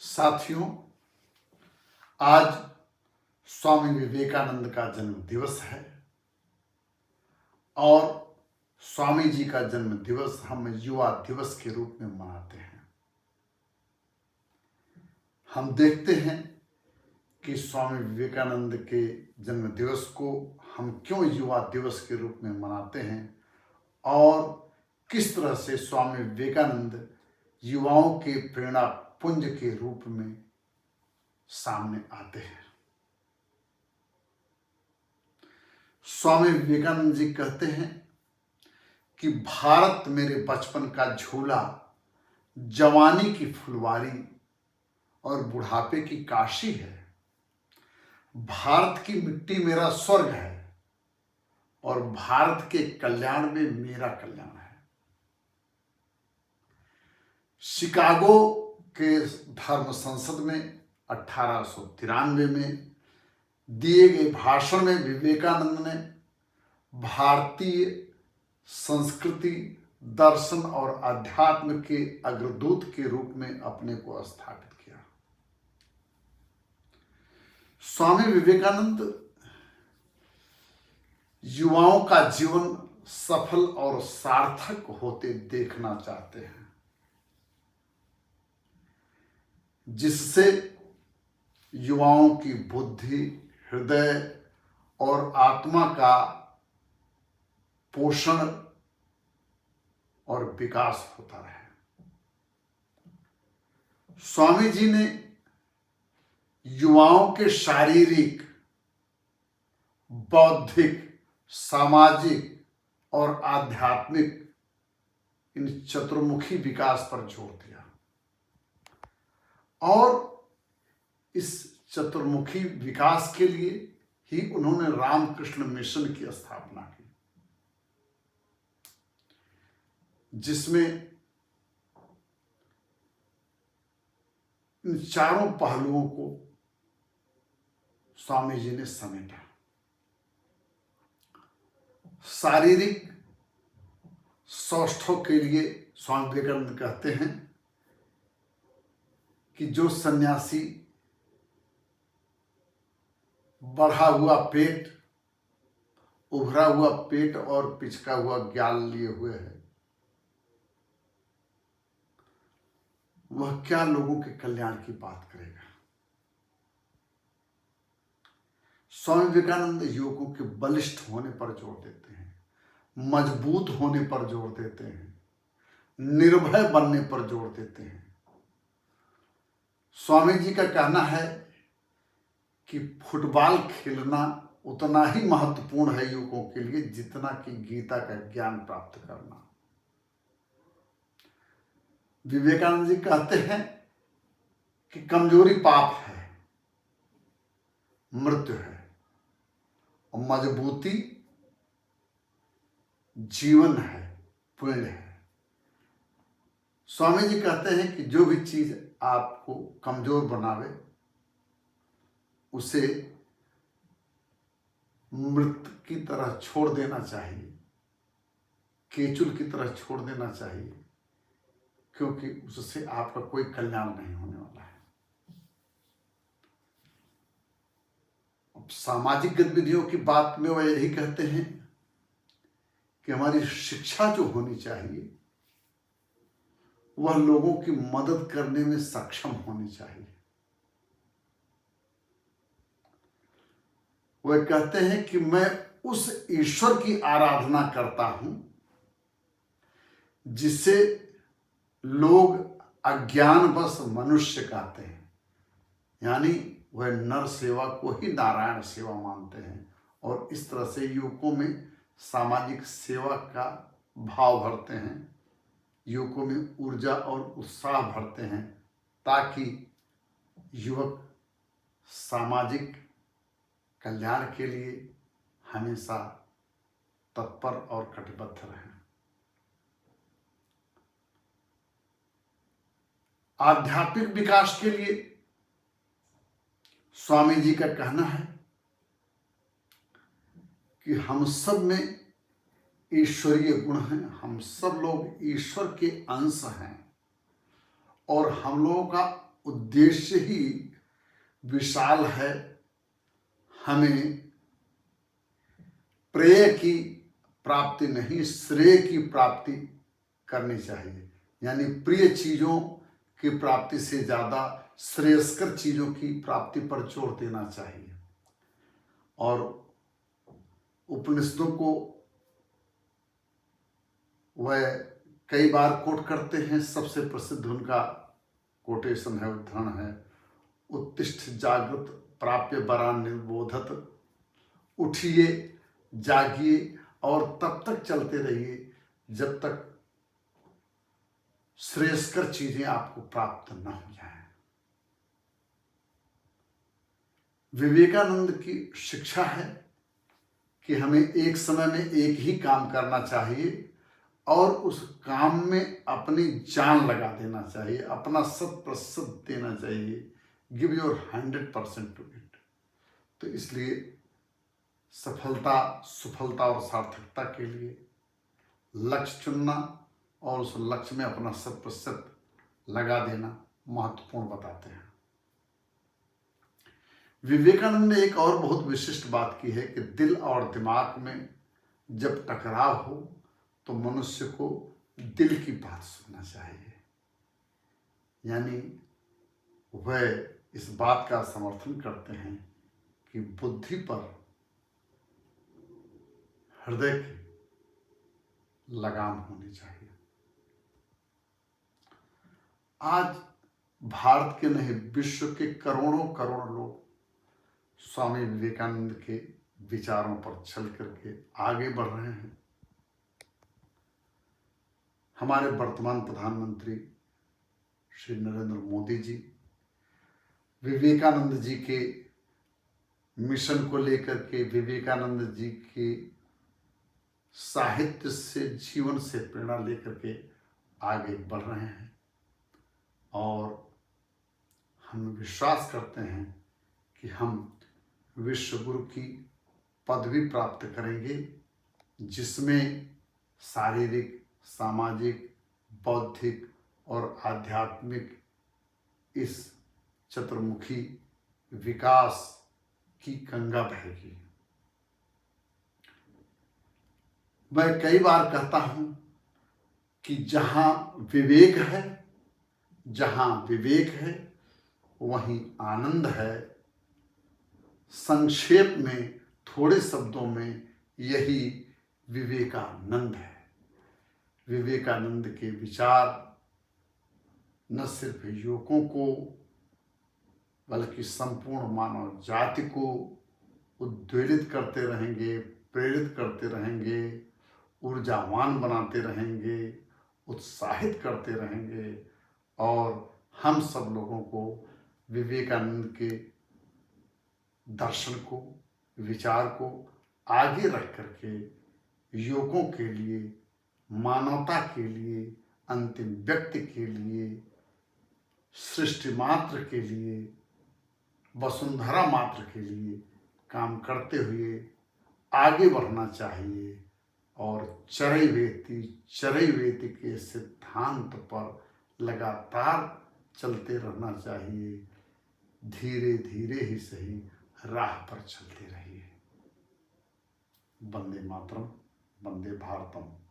साथियों, आज स्वामी विवेकानंद का जन्म दिवस है और स्वामी जी का जन्म दिवस हम युवा दिवस के रूप में मनाते हैं। हम देखते हैं कि स्वामी विवेकानंद के जन्म दिवस को हम क्यों युवा दिवस के रूप में मनाते हैं और किस तरह से स्वामी विवेकानंद युवाओं के प्रेरणा पुंज के रूप में सामने आते हैं। स्वामी विवेकानंद जी कहते हैं कि भारत मेरे बचपन का झूला, जवानी की फुलवारी और बुढ़ापे की काशी है। भारत की मिट्टी मेरा स्वर्ग है और भारत के कल्याण में मेरा कल्याण है। शिकागो के धर्म संसद में 1893 में दिए गए भाषण में विवेकानंद ने भारतीय संस्कृति, दर्शन और अध्यात्म के अग्रदूत के रूप में अपने को स्थापित किया। स्वामी विवेकानंद युवाओं का जीवन सफल और सार्थक होते देखना चाहते हैं, जिससे युवाओं की बुद्धि, हृदय और आत्मा का पोषण और विकास होता रहे। स्वामी जी ने युवाओं के शारीरिक, बौद्धिक, सामाजिक और आध्यात्मिक इन चतुर्मुखी विकास पर जोर दिया और इस चतुर्मुखी विकास के लिए ही उन्होंने रामकृष्ण मिशन की स्थापना की, जिसमें इन चारों पहलुओं को स्वामी जी ने समेटा। शारीरिक सौष्ठव के लिए स्वामी विवेकानंद कहते हैं कि जो सन्यासी बढ़ा हुआ पेट, उभरा हुआ पेट और पिचका हुआ ग्याल लिए हुए है, वह क्या लोगों के कल्याण की बात करेगा। स्वामी विवेकानंद युवकों के बलिष्ठ होने पर जोर देते हैं, मजबूत होने पर जोर देते हैं, निर्भय बनने पर जोर देते हैं। स्वामी जी का कहना है कि फुटबॉल खेलना उतना ही महत्वपूर्ण है युवकों के लिए जितना कि गीता का ज्ञान प्राप्त करना। विवेकानंद जी कहते हैं कि कमजोरी पाप है, मृत्यु है और मजबूती जीवन है, पुण्य है। स्वामी जी कहते हैं कि जो भी चीज आपको कमजोर बनावे उसे मृत की तरह छोड़ देना चाहिए, केचुल की तरह छोड़ देना चाहिए, क्योंकि उससे आपका कोई कल्याण नहीं होने वाला है। अब सामाजिक गतिविधियों की बात में वह यही कहते हैं कि हमारी शिक्षा जो होनी चाहिए वह लोगों की मदद करने में सक्षम होनी चाहिए। वह कहते हैं कि मैं उस ईश्वर की आराधना करता हूं जिसे लोग अज्ञानवश मनुष्य कहते हैं, यानी वह नर सेवा को ही नारायण सेवा मानते हैं और इस तरह से युवकों में सामाजिक सेवा का भाव भरते हैं, युवकों में ऊर्जा और उत्साह भरते हैं, ताकि युवक सामाजिक कल्याण के लिए हमेशा तत्पर और कटिबद्ध रहें। आध्यात्मिक विकास के लिए स्वामी जी का कहना है कि हम सब में ईश्वरीय गुण हैं, हम सब लोग ईश्वर के अंश हैं और हम लोगों का उद्देश्य ही विशाल है। हमें प्रेय की प्राप्ति नहीं, श्रेय की प्राप्ति करनी चाहिए। यानी प्रिय चीजों की प्राप्ति से ज्यादा श्रेयस्कर चीजों की प्राप्ति पर जोर देना चाहिए। और उपनिषदों को वह कई बार कोट करते हैं। सबसे प्रसिद्ध उनका कोटेशन है, उद्धरण है, उत्तिष्ठ जागृत प्राप्य वरान निर्बोधत। उठिए, जागिए और तब तक चलते रहिए जब तक श्रेयस्कर चीजें आपको प्राप्त न हो जाए। विवेकानंद की शिक्षा है कि हमें एक समय में एक ही काम करना चाहिए और उस काम में अपनी जान लगा देना चाहिए, अपना 100% देना चाहिए। Give your 100% to it. तो इसलिए सफलता, सुफलता और सार्थकता के लिए लक्ष्य चुनना और उस लक्ष्य में अपना 100% लगा देना महत्वपूर्ण बताते हैं। विवेकानंद ने एक और बहुत विशिष्ट बात की है कि दिल और दिमाग में जब टकराव हो तो मनुष्य को दिल की बात सुनना चाहिए। यानी वह इस बात का समर्थन करते हैं कि बुद्धि पर हृदय की लगाम होनी चाहिए। आज भारत के नहीं, विश्व के करोड़ों करोड़ लोग स्वामी विवेकानंद के विचारों पर चल करके आगे बढ़ रहे हैं। हमारे वर्तमान प्रधानमंत्री श्री नरेंद्र मोदी जी विवेकानंद जी के मिशन को लेकर के, विवेकानंद जी के साहित्य से, जीवन से प्रेरणा लेकर के आगे बढ़ रहे हैं। और हम विश्वास करते हैं कि हम विश्व गुरु की पदवी प्राप्त करेंगे, जिसमें शारीरिक, सामाजिक, बौद्धिक और आध्यात्मिक इस चतुर्मुखी विकास की गंगा बहेगी। मैं कई बार कहता हूं कि जहां विवेक है, जहां विवेक है वहीं आनंद है। संक्षेप में, थोड़े शब्दों में, यही विवेकानंद है। विवेकानंद के विचार न सिर्फ युवकों को बल्कि संपूर्ण मानव जाति को उद्वेलित करते रहेंगे, प्रेरित करते रहेंगे, ऊर्जावान बनाते रहेंगे, उत्साहित करते रहेंगे। और हम सब लोगों को विवेकानंद के दर्शन को, विचार को आगे रख करके युवकों के लिए, मानवता के लिए, अंतिम व्यक्ति के लिए, सृष्टि मात्र के लिए, वसुंधरा मात्र के लिए काम करते हुए आगे बढ़ना चाहिए। और चरैवेति के सिद्धांत पर लगातार चलते रहना चाहिए। धीरे धीरे ही सही, राह पर चलते रहिए। वंदे मातरम, वंदे भारतम।